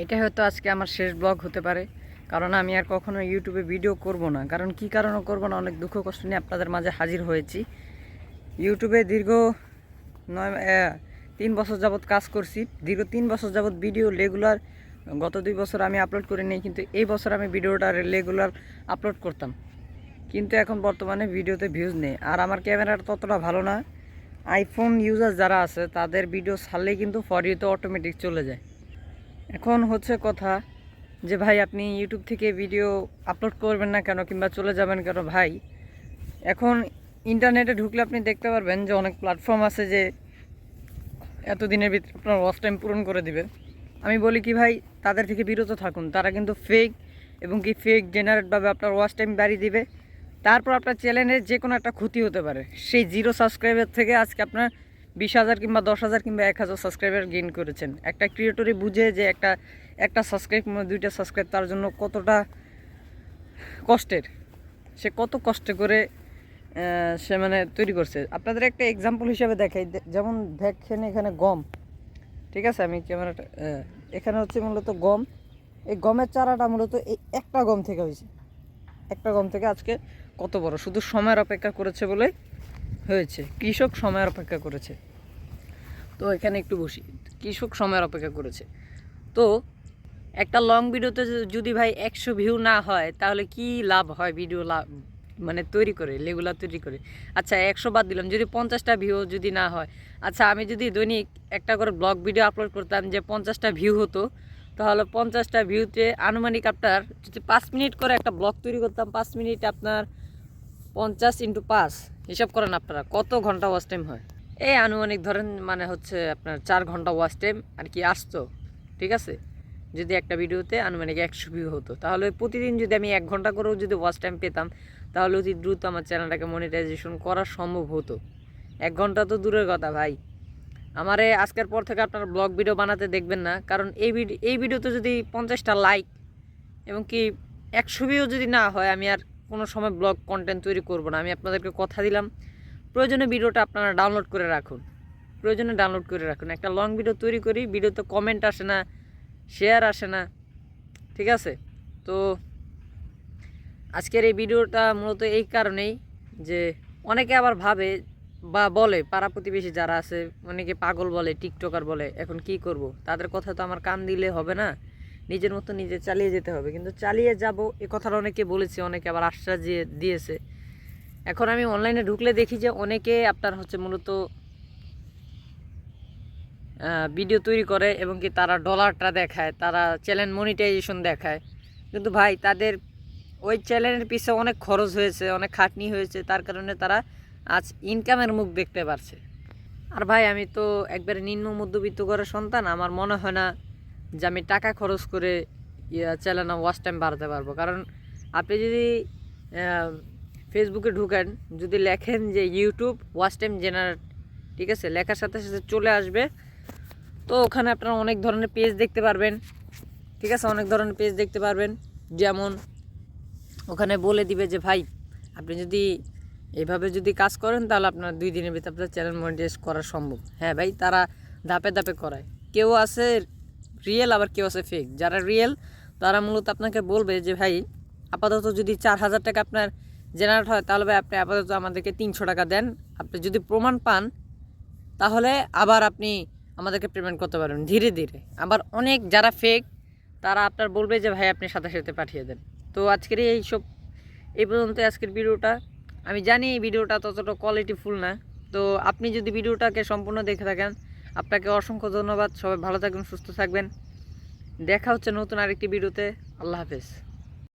এটা হয়তো আজকে আমার শেষ ব্লগ হতে পারে, কারণ আমি আর কখনো ইউটিউবে ভিডিও করব না। কারণ কি কারণে করব না, অনেক দুঃখ কষ্ট নিয়ে আপনাদের মাঝে হাজির হয়েছি। ইউটিউবে দীর্ঘ 3 বছর যাবৎ কাজ করছি। দীর্ঘ 3 বছর যাবৎ ভিডিও রেগুলার, গত 2 বছর আমি আপলোড করি নি, কিন্তু এই বছর আমি ভিডিওটা রেগুলার আপলোড করতাম। কিন্তু এখন বর্তমানে ভিডিওতে ভিউজ নেই, আর আমার ক্যামেরাটা ততটা ভালো না। আইফোন ইউজার যারা আছে তাদের ভিডিও ছাড়লেই কিন্তু ফর ইউতে অটোমেটিক চলে যায়। এখন হচ্ছে কথা যে ভাই, আপনি ইউটিউব থেকে ভিডিও আপলোড করবেন না কেন, কিংবা চলে যাবেন কেন? ভাই, এখন ইন্টারনেটে ঢুকলে আপনি দেখতে পারবেন যে অনেক প্ল্যাটফর্ম আছে যে এতদিনের ভিতরে আপনার ওয়াচ টাইম পূরণ করে দিবে। আমি বলি কি ভাই, তাদের থেকে বিরত থাকুন। তারা কিন্তু ফেক এবং কি ফেক জেনারেটভাবে আপনার ওয়াচ টাইম বাড়িয়ে দিবে। তারপর আপনার চ্যানেলের যে কোনো একটা ক্ষতি হতে পারে। সেই 0 সাবস্ক্রাইবার থেকে আজকে আপনার 20,000 কিংবা 10,000 কিংবা 1,000 সাবস্ক্রাইবার গেইন করেছেন। একটা ক্রিয়েটরই বুঝে যে একটা সাবস্ক্রাইব কিংবা 2টা সাবস্ক্রাইব তার জন্য কতটা কষ্টের, সে কত কষ্ট করে সে তৈরি করছে। আপনাদের একটা এক্সাম্পল হিসাবে দেখাই, যেমন দেখেন এখানে গম, ঠিক আছে? আমি ক্যামেরাটা এখানে হচ্ছে মূলত গম। এই গমের চারাটা মূলত এই একটা গম থেকে হয়েছে। একটা গম থেকে আজকে কত বড়, শুধু সময়ের অপেক্ষা করেছে বলে হয়েছে। কৃষক সময়ের অপেক্ষা করেছে। তো এখানে একটু বসি, কৃষক সময়ের অপেক্ষা করেছে। তো একটা লং ভিডিওতে যদি ভাই 100 ভিউ না হয়, তাহলে কি লাভ হয় ভিডিও লাভ তৈরি করে, রেগুলার তৈরি করে? আচ্ছা 100 বাদ দিলাম, যদি 50টা ভিউ যদি না হয়, আচ্ছা আমি যদি দৈনিক একটা করে ব্লগ ভিডিও আপলোড করতাম, যে 50টা ভিউ হতো, তাহলে 50টা ভিউতে আনুমানিক আপনার যদি 5 মিনিট করে একটা ব্লগ তৈরি করতাম, 5 মিনিট আপনার 50 × 5 হিসাব করেন আপনারা কত ঘন্টা ওয়াচ টাইম হয়। এই আনুমানিক ধরেন হচ্ছে আপনার 4 ঘন্টা ওয়াচ টাইম আর কি আসতো, ঠিক আছে? যদি একটা ভিডিওতে আনুমানিক 100 ভিউ হতো, তাহলে প্রতিদিন যদি আমি 1 ঘন্টা করেও যদি ওয়াচ টাইম পেতাম, তাহলে অতি দ্রুত আমার চ্যানেলটাকে মনিটাইজেশন করা সম্ভব হতো। 1 ঘন্টা তো দূরের কথা ভাই, আমারে আজকের পর থেকে আপনারা ব্লগ ভিডিও বানাতে দেখবেন না। কারণ এই ভিডিওতে যদি 50টা লাইক এবং কি 100 ভিউ যদি না হয়, আমি আর কোনো সময় ব্লগ কন্টেন্ট তৈরি করব না। আমি আপনাদেরকে কথা দিলাম, প্রয়োজনে ভিডিওটা আপনারা ডাউনলোড করে রাখুন, প্রয়োজনে ডাউনলোড করে রাখুন। একটা লং ভিডিও তৈরি করি, ভিডিওতে কমেন্ট আসে না, শেয়ার আসে না, ঠিক আছে? তো আজকের এই ভিডিওটা মূলত এই কারণেই যে অনেকে আবার ভাবে বা বলে, পাড়া প্রতিবেশী যারা আছে অনেকে পাগল বলে, টিকটকার বলে। এখন কি করব, তাদের কথা তো আমার কান দিলে হবে না, নিজের মতো নিজে চালিয়ে যেতে হবে। কিন্তু চালিয়ে যাব এ কথাটা অনেকে বলেছে, অনেকে আবার আশ্বাস দিয়েছে। এখন আমি অনলাইনে ঢুকলে দেখি যে অনেকে আপনার হচ্ছে মূলত ভিডিও তৈরি করে এবং কি তারা ডলারটা দেখায়, তারা চ্যানেল মনিটাইজেশন দেখায়। কিন্তু ভাই, তাদের ওই চ্যানেলের পিছনে অনেক খরচ হয়েছে, অনেক খাটনি হয়েছে, তার কারণে তারা আজ ইনকামের মুখ দেখতে পারছে। আর ভাই, আমি তো একবারে নিম্ন মধ্যবিত্ত ঘরের সন্তান। আমার মনে হয় না যে আমি টাকা খরচ করে চ্যানেল ওয়াচ টাইম বাড়াতে পারবো। কারণ আপনি যদি ফেসবুকে ঢুকেন, যদি লেখেন যে ইউটিউব ওয়াচ টাইম জেনারেট, ঠিক আছে, লেখার সাথে সাথে চলে আসবে। তো ওখানে আপনারা অনেক ধরনের পেজ দেখতে পারবেন, ঠিক আছে? অনেক ধরনের পেজ দেখতে পারবেন। যেমন ওখানে বলে দিবে যে ভাই, আপনি যদি এভাবে যদি কাজ করেন, তাহলে আপনার 2 দিনের ভিতরে আপনার চ্যানেল মনিটাইজ করা সম্ভব। হ্যাঁ ভাই, তারা ধাপে ধাপে করায়। কেউ আছে রিয়েল, আবার কেউ আছে ফেক। যারা রিয়েল তারা মূলত আপনাকে বলবে যে ভাই, আপাতত যদি 4,000 টাকা আপনার জেনারেট হয়, তাহলে ভাই আপনি আপাতত আমাদেরকে 300 টাকা দেন। আপনি যদি প্রমাণ পান, তাহলে আবার আপনি আমাদেরকে পেমেন্ট করতে পারবেন ধীরে ধীরে। আবার অনেক যারা ফেক, তারা আপনার বলবে যে ভাই আপনি সাথে সাথে পাঠিয়ে দেন। তো আজকের এই পর্যন্ত আজকের ভিডিওটা। আমি জানি এই ভিডিওটা ততটা কোয়ালিটিফুল না। তো আপনি যদি ভিডিওটাকে সম্পূর্ণ দেখে থাকেন, আপনাকে অসংখ্য ধন্যবাদ। সবাই ভালো থাকবেন, সুস্থ থাকবেন। দেখা হচ্ছে নতুন আরেকটি ভিডিওতে। আল্লাহ হাফেজ।